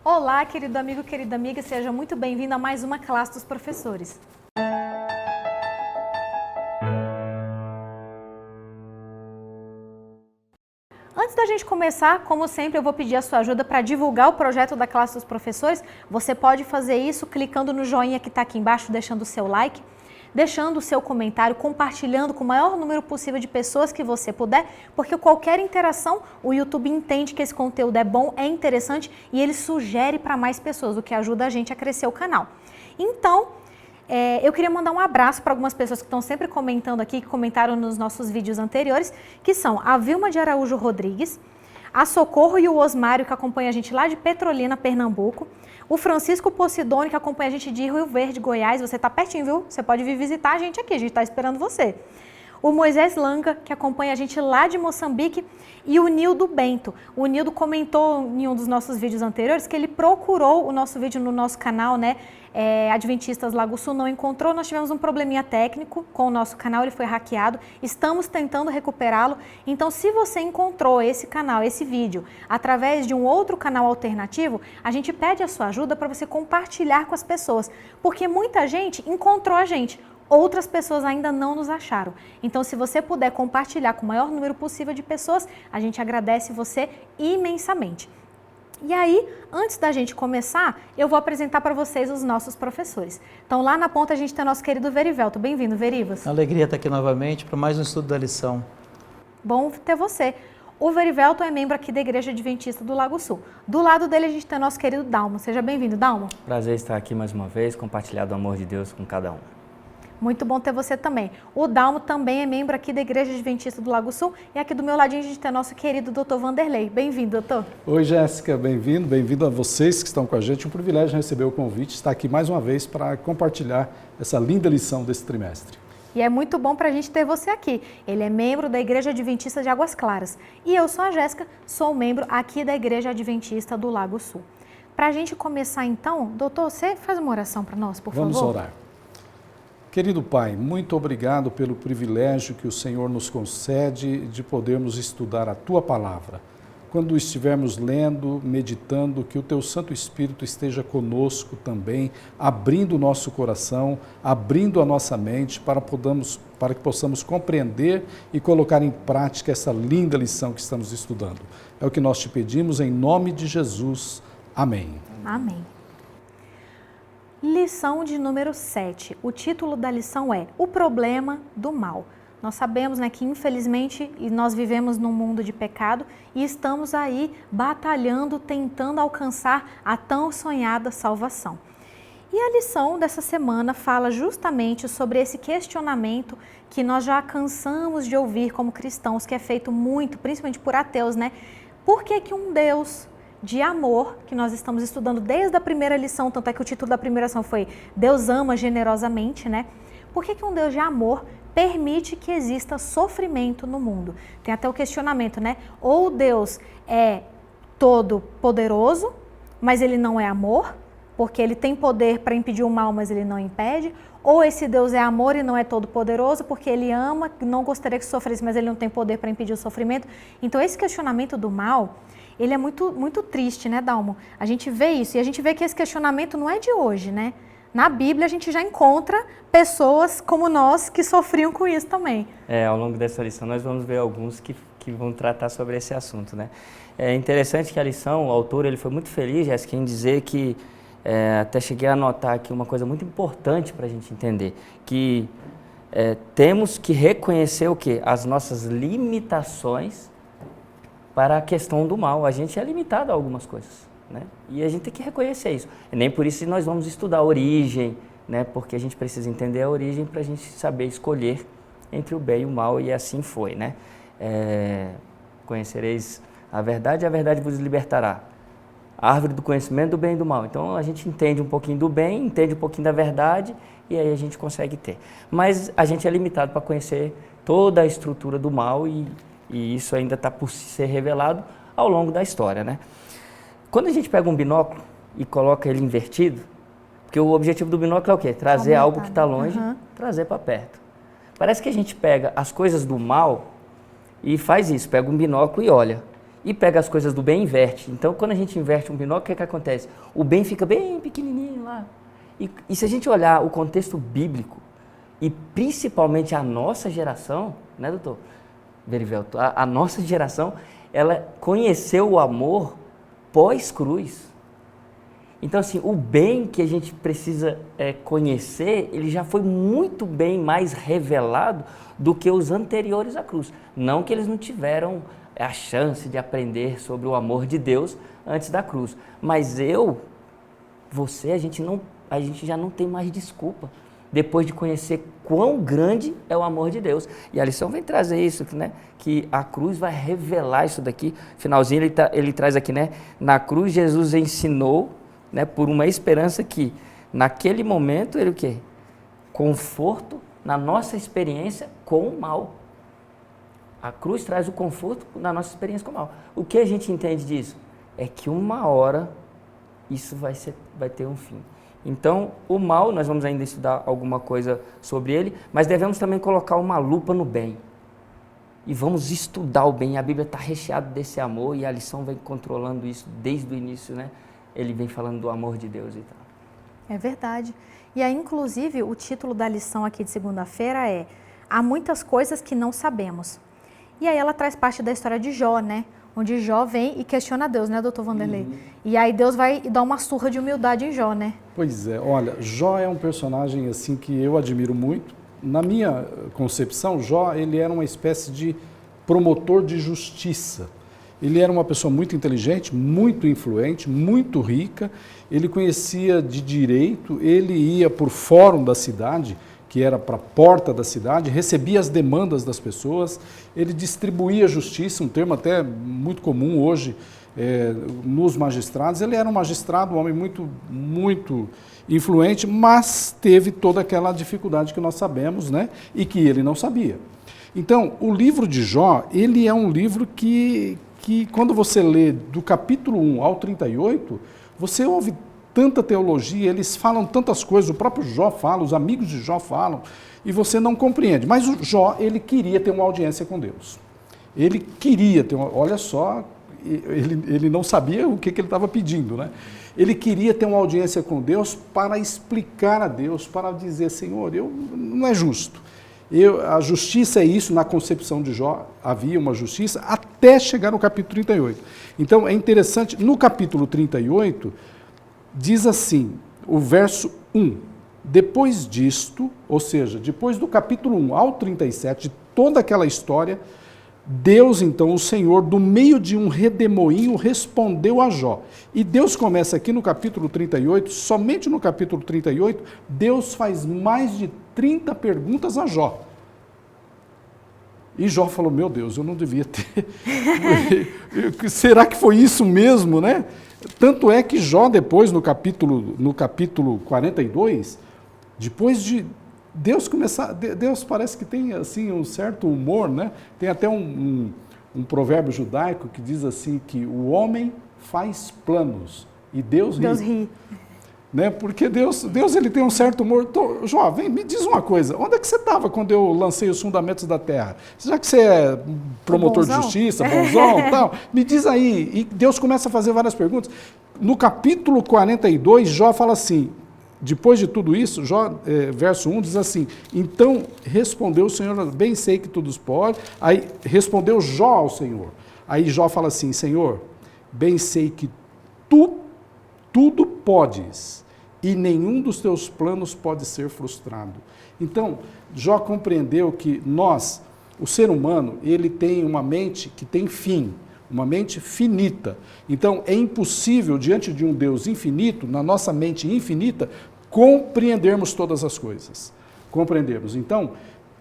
Olá, querido amigo, querida amiga, seja muito bem-vindo a mais uma classe dos professores. Antes da gente começar, como sempre, eu vou pedir a sua ajuda para divulgar o projeto da classe dos professores. Você pode fazer isso clicando no joinha que está aqui embaixo, deixando o seu like, deixando o seu comentário, compartilhando com o maior número possível de pessoas que você puder, porque qualquer interação, o YouTube entende que esse conteúdo é bom, é interessante e ele sugere para mais pessoas, o que ajuda a gente a crescer o canal. Então, eu queria mandar um abraço para algumas pessoas que estão sempre comentando aqui, que comentaram nos nossos vídeos anteriores, que são a Vilma de Araújo Rodrigues, a Socorro e o Osmário, que acompanha a gente lá de Petrolina, Pernambuco, o Francisco Posidoni, que acompanha a gente de Rio Verde, Goiás. Você está pertinho, viu? Você pode vir visitar a gente aqui, a gente está esperando você. O Moisés Langa, que acompanha a gente lá de Moçambique, e o Nildo Bento. O Nildo comentou em um dos nossos vídeos anteriores que ele procurou o nosso vídeo no nosso canal, né? Adventistas Lago Sul, não encontrou. Nós tivemos um probleminha técnico com o nosso canal, ele foi hackeado. Estamos tentando recuperá-lo. Então, se você encontrou esse canal, esse vídeo, através de um outro canal alternativo, a gente pede a sua ajuda para você compartilhar com as pessoas, porque muita gente encontrou a gente. Outras pessoas ainda não nos acharam. Então, se você puder compartilhar com o maior número possível de pessoas, a gente agradece você imensamente. E aí, antes da gente começar, eu vou apresentar para vocês os nossos professores. Então, lá na ponta a gente tem o nosso querido Verivelto. Bem-vindo, Verivas. Alegria estar aqui novamente para mais um estudo da lição. Bom ter você. O Verivelto é membro aqui da Igreja Adventista do Lago Sul. Do lado dele a gente tem o nosso querido Dalmo. Seja bem-vindo, Dalmo. Prazer estar aqui mais uma vez, compartilhar do amor de Deus com cada um. Muito bom ter você também. O Dalmo também é membro aqui da Igreja Adventista do Lago Sul. E aqui do meu ladinho a gente tem o nosso querido Dr. Vanderlei. Bem-vindo, doutor. Oi, Jéssica. Bem-vindo a vocês que estão com a gente. Um privilégio receber o convite, estar aqui mais uma vez para compartilhar essa linda lição desse trimestre. E é muito bom para a gente ter você aqui. Ele é membro da Igreja Adventista de Águas Claras. E eu sou a Jéssica, sou membro aqui da Igreja Adventista do Lago Sul. Para a gente começar então, doutor, você faz uma oração para nós, por favor? Vamos orar. Querido Pai, muito obrigado pelo privilégio que o Senhor nos concede de podermos estudar a Tua Palavra. Quando estivermos lendo, meditando, que o Teu Santo Espírito esteja conosco também, abrindo o nosso coração, abrindo a nossa mente para que possamos compreender e colocar em prática essa linda lição que estamos estudando. É o que nós te pedimos em nome de Jesus. Amém. Amém. Lição de número 7. O título da lição é O Problema do Mal. Nós sabemos, né, que infelizmente nós vivemos num mundo de pecado e estamos aí batalhando, tentando alcançar a tão sonhada salvação. E a lição dessa semana fala justamente sobre esse questionamento que nós já cansamos de ouvir como cristãos, que é feito muito, principalmente por ateus, né? Por que que um Deus de amor, que nós estamos estudando desde a primeira lição, tanto é que o título da primeira lição foi Deus ama generosamente, né? Por que que um Deus de amor permite que exista sofrimento no mundo? Tem até o questionamento, né? Ou Deus é todo poderoso, mas ele não é amor, porque ele tem poder para impedir o mal, mas ele não impede. Ou esse Deus é amor e não é todo poderoso, porque ele ama, não gostaria que sofresse, mas ele não tem poder para impedir o sofrimento. Então esse questionamento do mal, ele é muito, muito triste, né, Dalmo? A gente vê isso e a gente vê que esse questionamento não é de hoje, né? Na Bíblia a gente já encontra pessoas como nós que sofriam com isso também. Ao longo dessa lição nós vamos ver alguns que vão tratar sobre esse assunto, né? É interessante que a lição, o autor, ele foi muito feliz, Jéssica, em dizer que, até cheguei a anotar aqui uma coisa muito importante para a gente entender, que temos que reconhecer o quê? As nossas limitações para a questão do mal. A gente é limitado a algumas coisas, né? E a gente tem que reconhecer isso. E nem por isso nós vamos estudar a origem, né? Porque a gente precisa entender a origem para a gente saber escolher entre o bem e o mal, e assim foi, né? Conhecereis a verdade vos libertará. A árvore do conhecimento do bem e do mal. Então a gente entende um pouquinho do bem, entende um pouquinho da verdade, e aí a gente consegue ter. Mas a gente é limitado para conhecer toda a estrutura do mal, e isso ainda está por ser revelado ao longo da história, né? Quando a gente pega um binóculo e coloca ele invertido, porque o objetivo do binóculo é o quê? Trazer algo que está longe, trazer para perto. Parece que a gente pega as coisas do mal e faz isso, pega um binóculo e olha. e pega as coisas do bem e inverte. Então, quando a gente inverte um binóculo, o que acontece? O bem fica bem pequenininho lá. E se a gente olhar o contexto bíblico, e principalmente a nossa geração, né, doutor Verivelto? A nossa geração, ela conheceu o amor pós-cruz. Então, assim, o bem que a gente precisa conhecer, ele já foi muito bem mais revelado do que os anteriores à cruz. Não que eles não tiveram a chance de aprender sobre o amor de Deus antes da cruz. Mas você, a gente já não tem mais desculpa depois de conhecer quão grande é o amor de Deus. E a lição vem trazer isso, né? Que a cruz vai revelar isso daqui. Finalzinho ele traz aqui, né? Na cruz Jesus ensinou, né, por uma esperança que naquele momento ele o quê? Conforto na nossa experiência com o mal. A cruz traz o conforto na nossa experiência com o mal. O que a gente entende disso? É que uma hora isso vai ter um fim. Então, o mal, nós vamos ainda estudar alguma coisa sobre ele, mas devemos também colocar uma lupa no bem. E vamos estudar o bem. A Bíblia está recheada desse amor e a lição vem controlando isso desde o início, né? Ele vem falando do amor de Deus e tal. É verdade. E aí, inclusive, o título da lição aqui de segunda-feira é Há muitas coisas que não sabemos. E aí ela traz parte da história de Jó, né? Onde Jó vem e questiona Deus, né, doutor Vanderlei? E aí Deus vai dar uma surra de humildade em Jó, né? Pois é, olha, Jó é um personagem assim que eu admiro muito. Na minha concepção, Jó, ele era uma espécie de promotor de justiça. Ele era uma pessoa muito inteligente, muito influente, muito rica, ele conhecia de direito, ele ia por fórum da cidade, que era para a porta da cidade, recebia as demandas das pessoas, ele distribuía justiça, um termo até muito comum hoje nos magistrados. Ele era um magistrado, um homem muito influente, mas teve toda aquela dificuldade que nós sabemos, né? E que ele não sabia. Então, o livro de Jó, ele é um livro que quando você lê do capítulo 1 ao 38, você ouve tanta teologia, eles falam tantas coisas, o próprio Jó fala, os amigos de Jó falam, e você não compreende. Mas o Jó, ele queria ter uma audiência com Deus. Ele queria ter olha só, ele não sabia o que ele estava pedindo, né? Ele queria ter uma audiência com Deus para explicar a Deus, para dizer, Senhor, não é justo. A justiça é isso, na concepção de Jó, havia uma justiça, até chegar no capítulo 38. Então, é interessante, no capítulo 38, diz assim, o verso 1, depois disto, ou seja, depois do capítulo 1 ao 37, de toda aquela história, Deus, então, o Senhor, do meio de um redemoinho, respondeu a Jó. E Deus começa aqui no capítulo 38, somente no capítulo 38, Deus faz mais de 30 perguntas a Jó. E Jó falou, meu Deus, eu não devia ter. Será que foi isso mesmo, né? Tanto é que Jó, depois, no capítulo 42, depois de Deus começar, Deus parece que tem assim um certo humor, né? Tem até um provérbio judaico que diz assim que o homem faz planos e Deus ri. Né? Porque Deus ele tem um certo humor. Então, Jó, vem, me diz uma coisa, onde é que você estava quando eu lancei os fundamentos da terra? Já que você é promotor de justiça, bonzão e tal, me diz aí. E Deus começa a fazer várias perguntas. No capítulo 42, Jó fala assim, depois de tudo isso, Jó, verso 1 diz assim, então respondeu o Senhor, bem sei que tudo pode. Aí respondeu Jó ao Senhor. Aí Jó fala assim, Senhor, bem sei que tudo podes e nenhum dos teus planos pode ser frustrado. Então, Jó compreendeu que nós, o ser humano, ele tem uma mente que tem fim, uma mente finita. Então, é impossível, diante de um Deus infinito, na nossa mente infinita, compreendermos todas as coisas. Compreendermos. Então,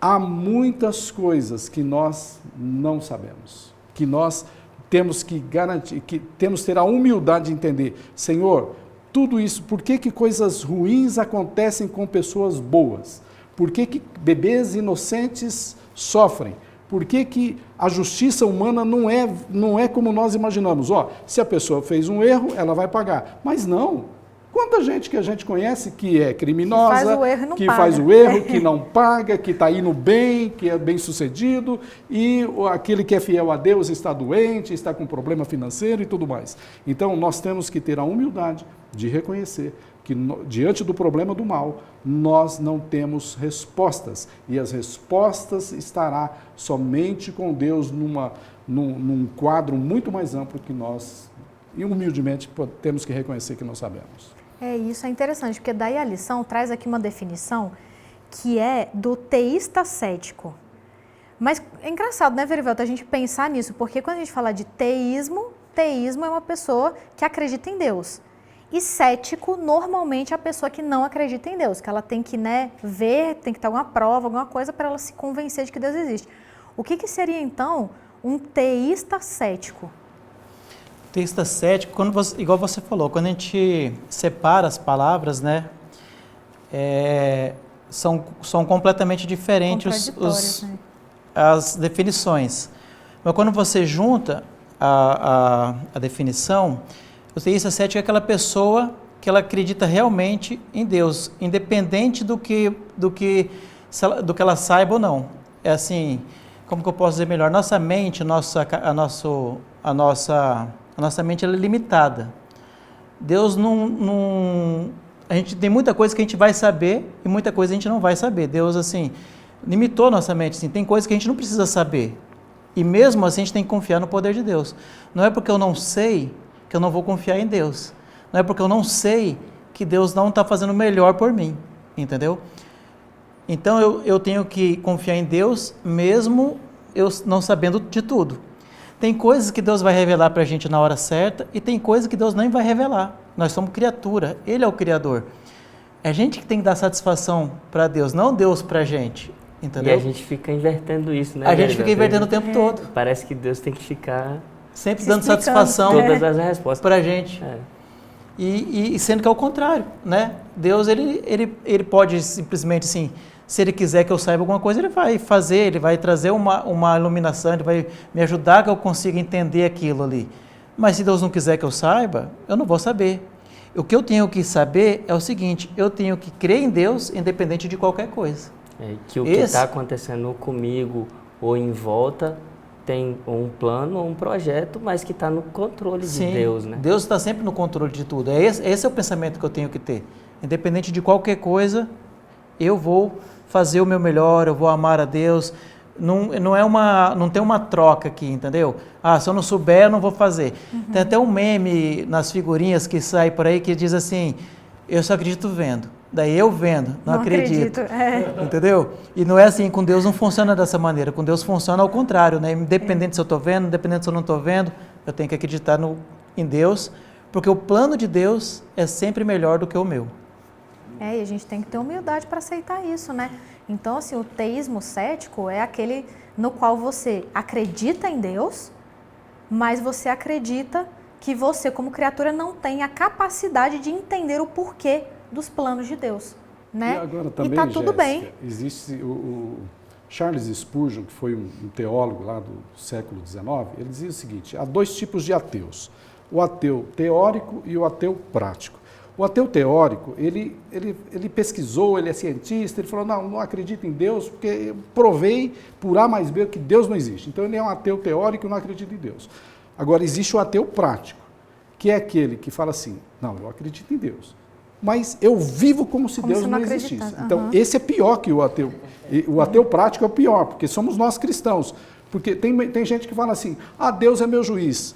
há muitas coisas que nós não sabemos, que nós temos que garantir, que temos que ter a humildade de entender. Senhor, tudo isso, por que coisas ruins acontecem com pessoas boas? Por que bebês inocentes sofrem? Por que a justiça humana não é como nós imaginamos? Se a pessoa fez um erro, ela vai pagar. Mas não. Quanta gente que a gente conhece que é criminosa, faz o erro e não que paga. faz o erro, que não paga, que está indo bem, que é bem sucedido, e aquele que é fiel a Deus está doente, está com problema financeiro e tudo mais. Então nós temos que ter a humildade de reconhecer que diante do problema do mal, nós não temos respostas. E as respostas estará somente com Deus num quadro muito mais amplo que nós, e humildemente, temos que reconhecer que não sabemos. Isso é interessante, porque daí a lição traz aqui uma definição que é do teísta cético. Mas é engraçado, né, Verivelto, a gente pensar nisso, porque quando a gente fala de teísmo é uma pessoa que acredita em Deus. E cético, normalmente, é a pessoa que não acredita em Deus, que ela tem que, né, ver, tem que ter alguma prova, alguma coisa para ela se convencer de que Deus existe. O que seria, então, um teísta cético? Teísta cético, igual você falou, quando a gente separa as palavras, né, são completamente diferentes né? as definições. Mas quando você junta a definição, o teísta cético é aquela pessoa que ela acredita realmente em Deus, independente do que ela saiba ou não. É assim, como que eu posso dizer melhor? Nossa mente, a nossa mente ela é limitada. Deus não... A gente tem muita coisa que a gente vai saber e muita coisa a gente não vai saber. Deus, assim, limitou nossa mente. Assim, tem coisas que a gente não precisa saber. E mesmo assim a gente tem que confiar no poder de Deus. Não é porque eu não sei que eu não vou confiar em Deus. Não é porque eu não sei que Deus não está fazendo o melhor por mim. Entendeu? Então eu tenho que confiar em Deus mesmo eu não sabendo de tudo. Tem coisas que Deus vai revelar para a gente na hora certa e tem coisas que Deus nem vai revelar. Nós somos criatura, Ele é o Criador. É a gente que tem que dar satisfação para Deus, não Deus para a gente. Entendeu? E a gente fica invertendo isso, né? A gente fica invertendo o tempo todo. Parece que Deus tem que ficar sempre dando satisfação todas as respostas para a gente. E sendo que é o contrário, né? Deus, ele pode simplesmente, assim, se Ele quiser que eu saiba alguma coisa, Ele vai fazer, Ele vai trazer uma iluminação, Ele vai me ajudar que eu consiga entender aquilo ali. Mas se Deus não quiser que eu saiba, eu não vou saber. O que eu tenho que saber é o seguinte, eu tenho que crer em Deus independente de qualquer coisa. Que o que está acontecendo comigo ou em volta tem um plano ou um projeto, mas que está no controle de Deus, né? Deus está sempre no controle de tudo. Esse é o pensamento que eu tenho que ter. Independente de qualquer coisa, eu vou fazer o meu melhor, eu vou amar a Deus. Não tem uma troca aqui, entendeu? Se eu não souber, eu não vou fazer. Tem até um meme nas figurinhas que sai por aí que diz assim, eu só acredito vendo. Daí eu vendo, não acredito. Entendeu? E não é assim, com Deus não funciona dessa maneira. Com Deus funciona ao contrário, né? Independente se eu estou vendo, independente se eu não estou vendo, eu tenho que acreditar em Deus, porque o plano de Deus é sempre melhor do que o meu. E a gente tem que ter humildade para aceitar isso, né? Então, assim, o teísmo cético é aquele no qual você acredita em Deus, mas você acredita que você, como criatura, não tem a capacidade de entender o porquê dos planos de Deus, né? E agora também, tá tudo bem. Existe o Charles Spurgeon, que foi um teólogo lá do século XIX, ele dizia o seguinte, há dois tipos de ateus, o ateu teórico e o ateu prático. O ateu teórico, ele pesquisou, ele é cientista, ele falou, não acredito em Deus, porque eu provei por A mais B que Deus não existe. Então ele é um ateu teórico e não acredita em Deus. Agora existe o ateu prático, que é aquele que fala assim, não, eu acredito em Deus, mas eu vivo como se Deus não existisse. Então esse é pior que o ateu. O ateu prático é o pior, porque somos nós cristãos. Porque tem gente que fala assim, Deus é meu juiz.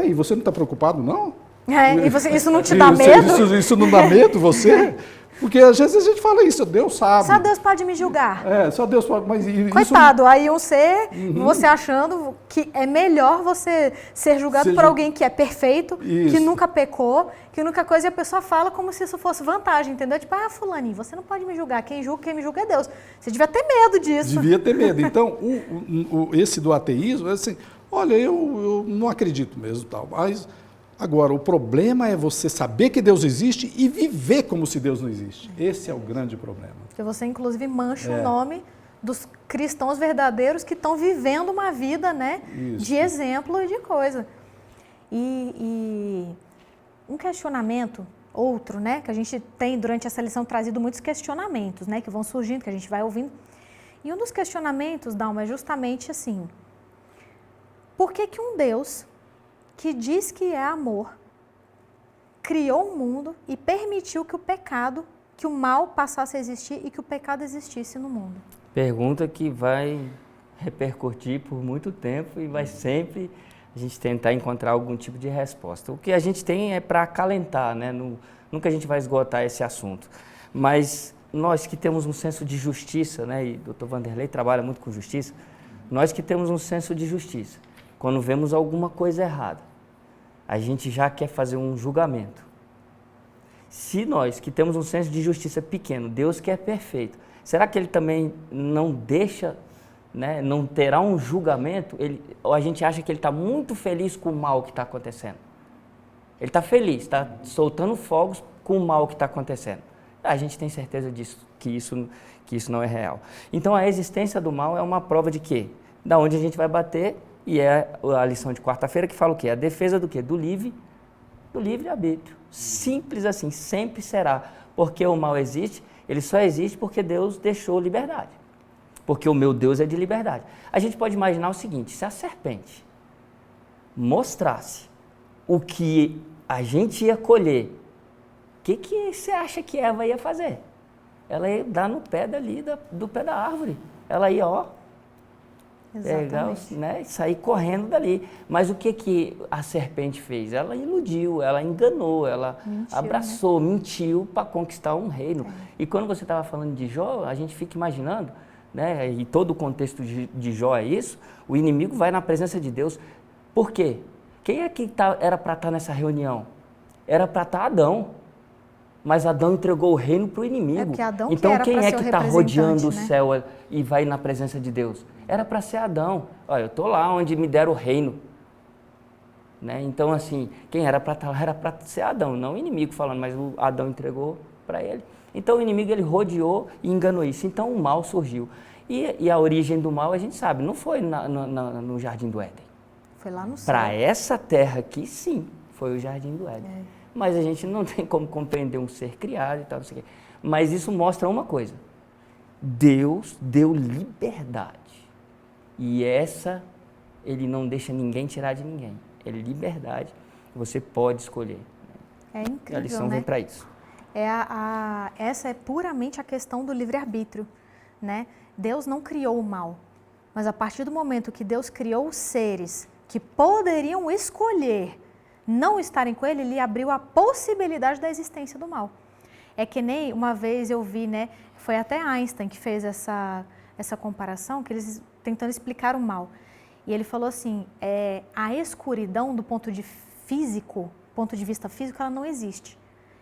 E você não está preocupado, não? E isso não te dá medo? Isso não dá medo, você? Porque às vezes a gente fala isso, Deus sabe. Só Deus pode me julgar. Só Deus pode. Mas coitado, aí você achando que é melhor você ser julgado por alguém que é perfeito, que nunca pecou, que nunca coisa, e a pessoa fala como se isso fosse vantagem, entendeu? Tipo, fulaninho, você não pode me julgar, quem me julga é Deus. Você devia ter medo disso. Devia ter medo. Então, esse do ateísmo, é assim, olha, eu não acredito mesmo, tal, mas... Agora, o problema é você saber que Deus existe e viver como se Deus não existe. Esse é o grande problema. Porque você, inclusive, mancha o nome dos cristãos verdadeiros que estão vivendo uma vida, né, de exemplo e de coisa. E um questionamento, outro, né? Que a gente tem durante essa lição trazido muitos questionamentos, né? Que vão surgindo, que a gente vai ouvindo. E um dos questionamentos, Dalma, é justamente assim: por que que um Deus que diz que é amor criou o mundo e permitiu que o pecado, que o mal passasse a existir e que o pecado existisse no mundo? Pergunta que vai repercutir por muito tempo e vai sempre a gente tentar encontrar algum tipo de resposta. O que a gente tem é para acalentar, né? Nunca a gente vai esgotar esse assunto. Mas nós que temos um senso de justiça, né? E o Dr. Vanderlei trabalha muito com justiça, nós que temos um senso de justiça, quando vemos alguma coisa errada, a gente já quer fazer um julgamento. Se nós que temos um senso de justiça pequeno, Deus que é perfeito, será que Ele também não deixa, né, não terá um julgamento? Ou a gente acha que Ele está muito feliz com o mal que está acontecendo? Ele está feliz, está soltando fogos com o mal que está acontecendo. A gente tem certeza disso, que isso não é real. Então a existência do mal é uma prova de quê? Da onde a gente vai bater, e é a lição de quarta-feira que fala o quê? A defesa do quê? Do livre-arbítrio. Simples assim, sempre será. Porque o mal existe, ele só existe porque Deus deixou liberdade. Porque o meu Deus é de liberdade. A gente pode imaginar o seguinte: se a serpente mostrasse o que a gente ia colher, o que você acha que Eva ia fazer? Ela ia dar no pé do pé da árvore. Ela ia, pegar, né, sair correndo dali. Mas o que a serpente fez? Ela iludiu, ela enganou, ela abraçou, mentiu para conquistar um reino. E quando você estava falando de Jó, a gente fica imaginando, né, e todo o contexto de Jó é isso, o inimigo vai na presença de Deus. Por quê? Quem é que era para estar nessa reunião? Era para estar Adão. Mas Adão entregou o reino para o inimigo. Então quem é que está rodeando o céu e vai na presença de Deus? Era para ser Adão. Olha, eu estou lá onde me deram o reino. Né? Então, assim, quem era para estar lá era para ser Adão, não o inimigo falando, mas o Adão entregou para ele. Então o inimigo ele rodeou e enganou isso. Então o mal surgiu. E a origem do mal a gente sabe, não foi no Jardim do Éden. Foi lá no céu. Para essa terra aqui, sim, foi o Jardim do Éden. Mas a gente não tem como compreender um ser criado e tal, não sei o quê. Mas isso mostra uma coisa: Deus deu liberdade. E essa, Ele não deixa ninguém tirar de ninguém. É liberdade, você pode escolher. É incrível, e a lição vem para isso. Essa é puramente a questão do livre-arbítrio, né? Deus não criou o mal, mas a partir do momento que Deus criou os seres que poderiam escolher não estarem com ele, ele abriu a possibilidade da existência do mal. É que nem uma vez eu vi, né, foi até Einstein que fez essa comparação, que eles tentando explicar o mal. E ele falou assim, a escuridão do ponto de vista físico, ela não existe.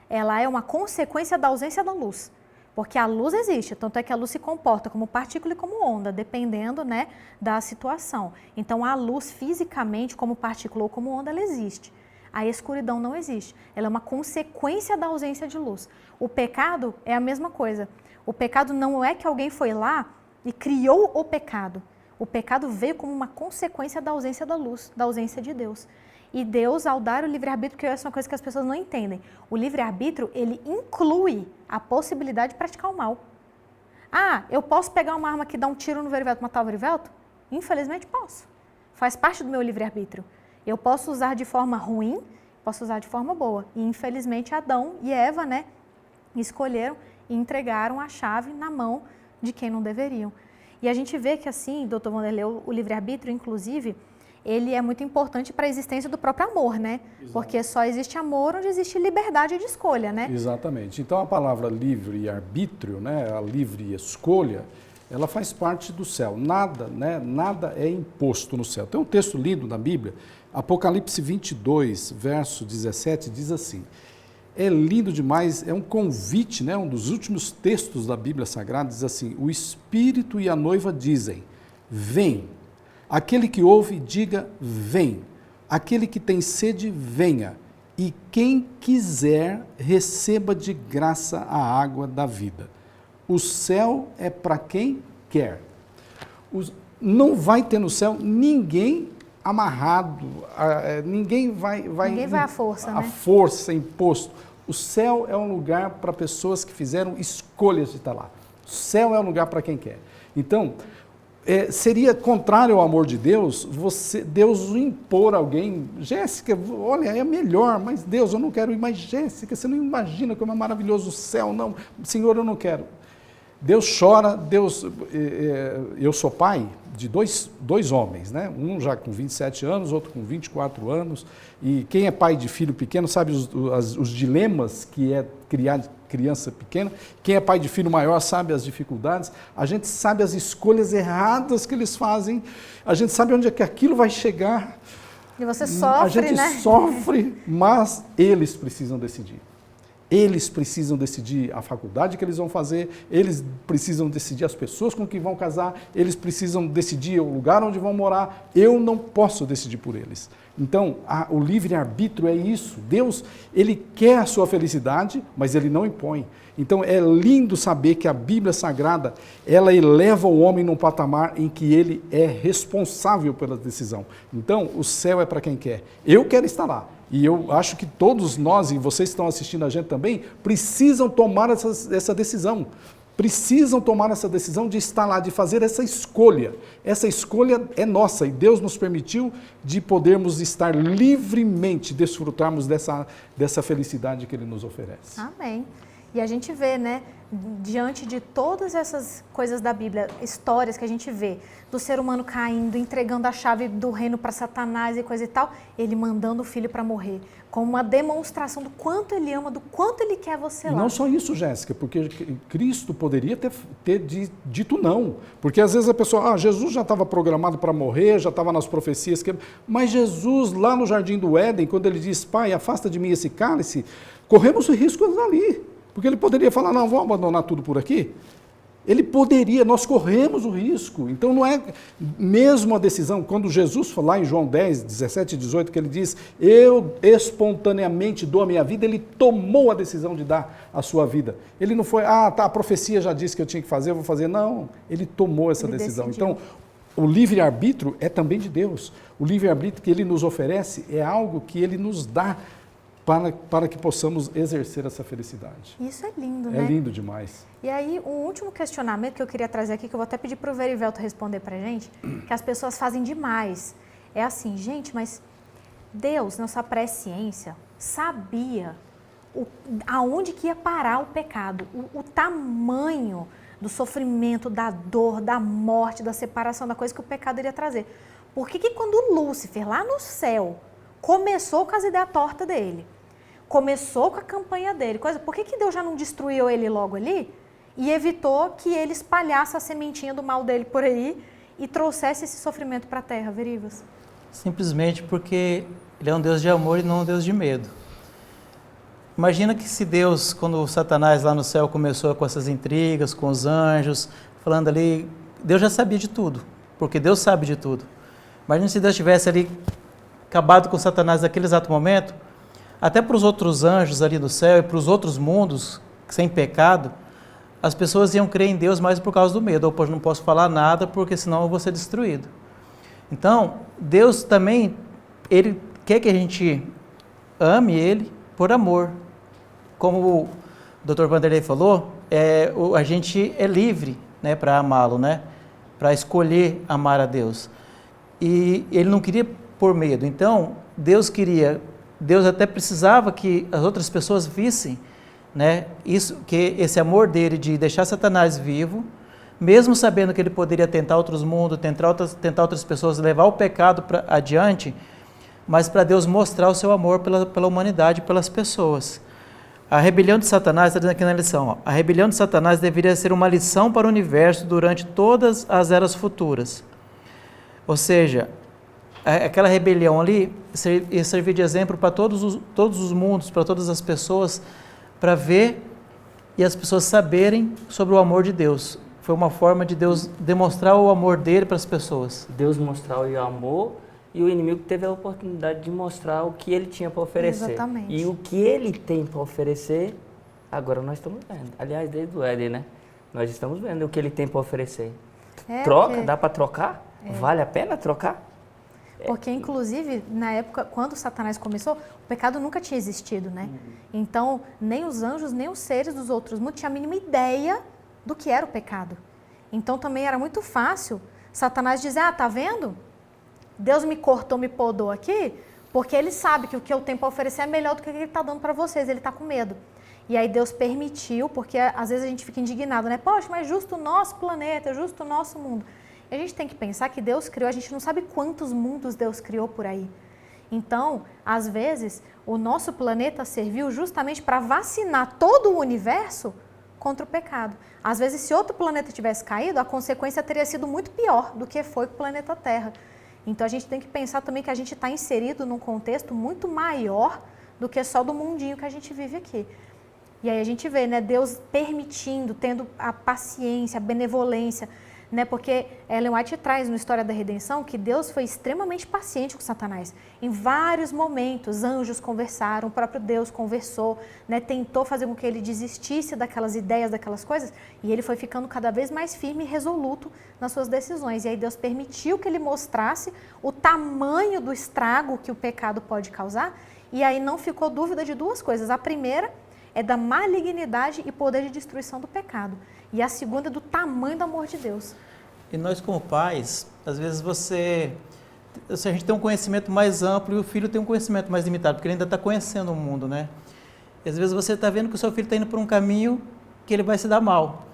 Ela é uma consequência da ausência da luz. Porque a luz existe, tanto é que a luz se comporta como partícula e como onda, dependendo, né, da situação. Então a luz fisicamente, como partícula ou como onda, ela existe. A escuridão não existe. Ela é uma consequência da ausência de luz. O pecado é a mesma coisa. O pecado não é que alguém foi lá e criou o pecado. O pecado veio como uma consequência da ausência da luz, da ausência de Deus. E Deus, ao dar o livre-arbítrio, que essa é uma coisa que as pessoas não entendem, o livre-arbítrio, ele inclui a possibilidade de praticar o mal. Ah, eu posso pegar uma arma que dá um tiro no Verivelto e matar o Verivelto? Infelizmente posso. Faz parte do meu livre-arbítrio. Eu posso usar de forma ruim, posso usar de forma boa. E infelizmente Adão e Eva, né, escolheram e entregaram a chave na mão de quem não deveriam. E a gente vê que assim, Dr. Vanderlei, o livre-arbítrio, inclusive, ele é muito importante para a existência do próprio amor, né? Exato. Porque só existe amor onde existe liberdade de escolha, né? Exatamente. Então a palavra livre-arbítrio, né, a livre escolha, ela faz parte do céu. Nada, né, nada é imposto no céu. Tem um texto lindo na Bíblia, Apocalipse 22, verso 17, diz assim, é lindo demais, é um convite, né, um dos últimos textos da Bíblia Sagrada, diz assim, o Espírito e a noiva dizem, vem. Aquele que ouve, diga, vem. Aquele que tem sede, venha. E quem quiser, receba de graça a água da vida. O céu é para quem quer. Não vai ter no céu ninguém amarrado, ninguém vai à força, à né? força, imposto. O céu é um lugar para pessoas que fizeram escolhas de estar lá. O céu é um lugar para quem quer. Então, seria contrário ao amor de Deus, Deus impor a alguém, Jéssica, olha, é melhor, mas Deus, eu não quero ir, mas Jéssica, você não imagina como é maravilhoso o céu, não, Senhor, eu não quero. Deus chora, eu sou pai de dois homens, né? Um já com 27 anos, outro com 24 anos, e quem é pai de filho pequeno sabe os dilemas que é criar criança pequena, quem é pai de filho maior sabe as dificuldades, a gente sabe as escolhas erradas que eles fazem, a gente sabe onde é que aquilo vai chegar. E você sofre, a gente né? sofre, mas eles precisam decidir. Eles precisam decidir a faculdade que eles vão fazer, eles precisam decidir as pessoas com quem vão casar, eles precisam decidir o lugar onde vão morar. Eu não posso decidir por eles. Então, o livre-arbítrio é isso. Deus, Ele quer a sua felicidade, mas Ele não impõe. Então, é lindo saber que a Bíblia Sagrada, ela eleva o homem num patamar em que ele é responsável pela decisão. Então, o céu é para quem quer. Eu quero estar lá. E eu acho que todos nós, e vocês que estão assistindo a gente também, precisam tomar essa decisão. Precisam tomar essa decisão de estar lá, de fazer essa escolha. Essa escolha é nossa e Deus nos permitiu de podermos estar livremente, desfrutarmos dessa felicidade que Ele nos oferece. Amém. E a gente vê, né, diante de todas essas coisas da Bíblia, histórias que a gente vê, do ser humano caindo, entregando a chave do reino para Satanás e coisa e tal, ele mandando o filho para morrer, como uma demonstração do quanto ele ama, do quanto ele quer você lá. Não só isso, Jéssica, porque Cristo poderia ter dito não. Porque às vezes a pessoa, Jesus já estava programado para morrer, já estava nas profecias, mas Jesus lá no Jardim do Éden, quando ele diz, Pai, afasta de mim esse cálice, corremos o risco ali. Porque ele poderia falar, não, vamos abandonar tudo por aqui. Ele poderia, nós corremos o risco. Então não é mesmo a decisão, quando Jesus foi lá em João 10, 17 e 18, que ele diz, eu espontaneamente dou a minha vida, ele tomou a decisão de dar a sua vida. Ele não foi, a profecia já disse que eu tinha que fazer, eu vou fazer. Não, ele tomou essa decisão. Decidiu. Então, o livre-arbítrio é também de Deus. O livre-arbítrio que ele nos oferece é algo que ele nos dá para que possamos exercer essa felicidade. Isso é lindo, né? É lindo demais. E aí, o último questionamento que eu queria trazer aqui, que eu vou até pedir para o Verivelto responder para a gente, que as pessoas fazem demais, é assim, gente, mas Deus, na sua presciência, sabia aonde que ia parar o pecado, o tamanho do sofrimento, da dor, da morte, da separação, da coisa que o pecado iria trazer. Por que quando Lúcifer, lá no céu, começou com as ideias tortas dele, começou com a campanha dele, por que Deus já não destruiu ele logo ali e evitou que ele espalhasse a sementinha do mal dele por aí e trouxesse esse sofrimento para a terra, Verivas? Simplesmente porque Ele é um Deus de amor e não um Deus de medo. Imagina que se Deus, quando Satanás lá no céu começou com essas intrigas, com os anjos, falando ali, Deus já sabia de tudo, porque Deus sabe de tudo. Imagina se Deus tivesse ali acabado com Satanás naquele exato momento, até para os outros anjos ali do céu e para os outros mundos sem pecado, as pessoas iam crer em Deus mais por causa do medo, ou não posso falar nada porque senão eu vou ser destruído. Então, Deus também, Ele quer que a gente ame Ele por amor. Como o Dr. Vanderlei falou, a gente é livre, né, para amá-lo, né, para escolher amar a Deus. E Ele não queria por medo. Então, Deus até precisava que as outras pessoas vissem, né, que esse amor dele de deixar Satanás vivo, mesmo sabendo que ele poderia tentar outros mundos, tentar outras pessoas, levar o pecado adiante, mas para Deus mostrar o seu amor pela humanidade, pelas pessoas. A rebelião de Satanás, está dizendo aqui na lição, a rebelião de Satanás deveria ser uma lição para o universo durante todas as eras futuras. Ou seja, aquela rebelião ali ia servir de exemplo para todos os mundos, para todas as pessoas, para ver e as pessoas saberem sobre o amor de Deus. Foi uma forma de Deus demonstrar o amor dele para as pessoas. Deus mostrar o amor e o inimigo teve a oportunidade de mostrar o que ele tinha para oferecer. Exatamente. E o que ele tem para oferecer, agora nós estamos vendo. Aliás, desde o Éden, né? Nós estamos vendo o que ele tem para oferecer. Troca? Dá para trocar? Vale a pena trocar? Porque, inclusive, na época, quando Satanás começou, o pecado nunca tinha existido, né? Então, nem os anjos, nem os seres dos outros mundos tinham a mínima ideia do que era o pecado. Então, também era muito fácil Satanás dizer, tá vendo? Deus me cortou, me podou aqui, porque ele sabe que o que eu tenho para oferecer é melhor do que o que ele está dando para vocês, ele está com medo. E aí Deus permitiu, porque às vezes a gente fica indignado, né? Poxa, mas justo o nosso planeta, justo o nosso mundo. E a gente tem que pensar que Deus criou, a gente não sabe quantos mundos Deus criou por aí. Então, às vezes, o nosso planeta serviu justamente para vacinar todo o universo contra o pecado. Às vezes, se outro planeta tivesse caído, a consequência teria sido muito pior do que foi com o planeta Terra. Então, a gente tem que pensar também que a gente está inserido num contexto muito maior do que só do mundinho que a gente vive aqui. E aí a gente vê, né, Deus permitindo, tendo a paciência, a benevolência, né, porque Ellen White traz no História da Redenção que Deus foi extremamente paciente com Satanás. Em vários momentos, anjos conversaram, o próprio Deus conversou, né, tentou fazer com que ele desistisse daquelas ideias, daquelas coisas, e ele foi ficando cada vez mais firme e resoluto nas suas decisões. E aí Deus permitiu que ele mostrasse o tamanho do estrago que o pecado pode causar, e aí não ficou dúvida de duas coisas. A primeira é da malignidade e poder de destruição do pecado. E a segunda é do tamanho do amor de Deus. E nós como pais, às vezes a gente tem um conhecimento mais amplo e o filho tem um conhecimento mais limitado, porque ele ainda está conhecendo o mundo, né? E às vezes você está vendo que o seu filho está indo por um caminho que ele vai se dar mal.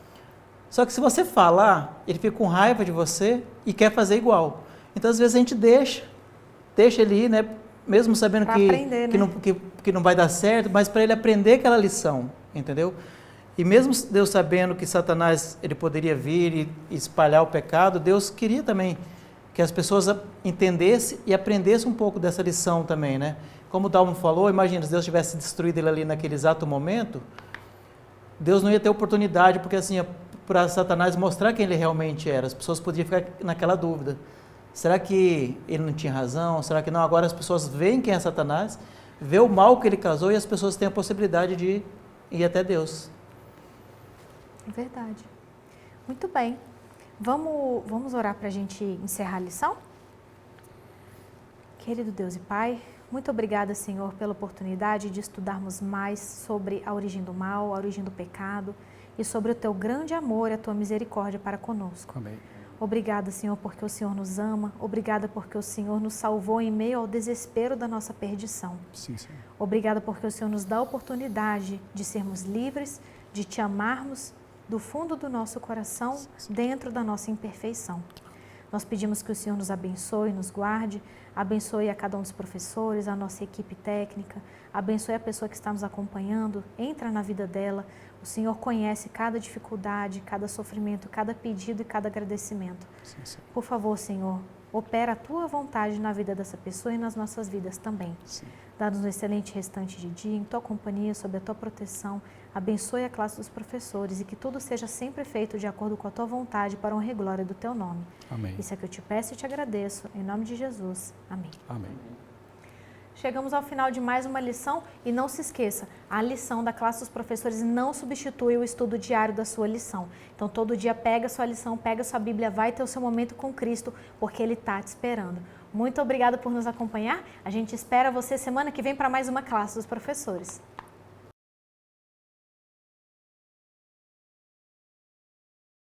Só que se você falar, ele fica com raiva de você e quer fazer igual. Então às vezes a gente deixa ele ir, né? Mesmo sabendo que não vai dar certo, mas para ele aprender aquela lição, entendeu? E mesmo Deus sabendo que Satanás ele poderia vir e espalhar o pecado, Deus queria também que as pessoas entendessem e aprendessem um pouco dessa lição também, né? Como o Dalmo falou, imagina se Deus tivesse destruído ele ali naquele exato momento, Deus não ia ter oportunidade, porque assim, para Satanás mostrar quem ele realmente era, as pessoas poderiam ficar naquela dúvida. Será que ele não tinha razão? Será que não? Agora as pessoas veem quem é Satanás, vê o mal que ele causou e as pessoas têm a possibilidade de ir até Deus. É verdade. Muito bem. Vamos orar para a gente encerrar a lição? Querido Deus e Pai, muito obrigada, Senhor, pela oportunidade de estudarmos mais sobre a origem do mal, a origem do pecado e sobre o Teu grande amor e a Tua misericórdia para conosco. Amém. Obrigada, Senhor, porque o Senhor nos ama. Obrigada porque o Senhor nos salvou em meio ao desespero da nossa perdição. Sim, Senhor. Obrigada porque o Senhor nos dá a oportunidade de sermos livres, de Te amarmos do fundo do nosso coração, dentro da nossa imperfeição. Nós pedimos que o Senhor nos abençoe, nos guarde, abençoe a cada um dos professores, a nossa equipe técnica, abençoe a pessoa que está nos acompanhando, entra na vida dela. O Senhor conhece cada dificuldade, cada sofrimento, cada pedido e cada agradecimento. Sim. Por favor, Senhor, opera a Tua vontade na vida dessa pessoa e nas nossas vidas também. Sim. Dá-nos um excelente restante de dia, em Tua companhia, sob a Tua proteção. Abençoe a classe dos professores e que tudo seja sempre feito de acordo com a Tua vontade para a honra e glória do Teu nome. Amém. Isso é que eu te peço e te agradeço. Em nome de Jesus. Amém. Amém. Chegamos ao final de mais uma lição e não se esqueça, a lição da classe dos professores não substitui o estudo diário da sua lição. Então todo dia pega a sua lição, pega a sua Bíblia, vai ter o seu momento com Cristo, porque Ele está te esperando. Muito obrigada por nos acompanhar. A gente espera você semana que vem para mais uma classe dos professores.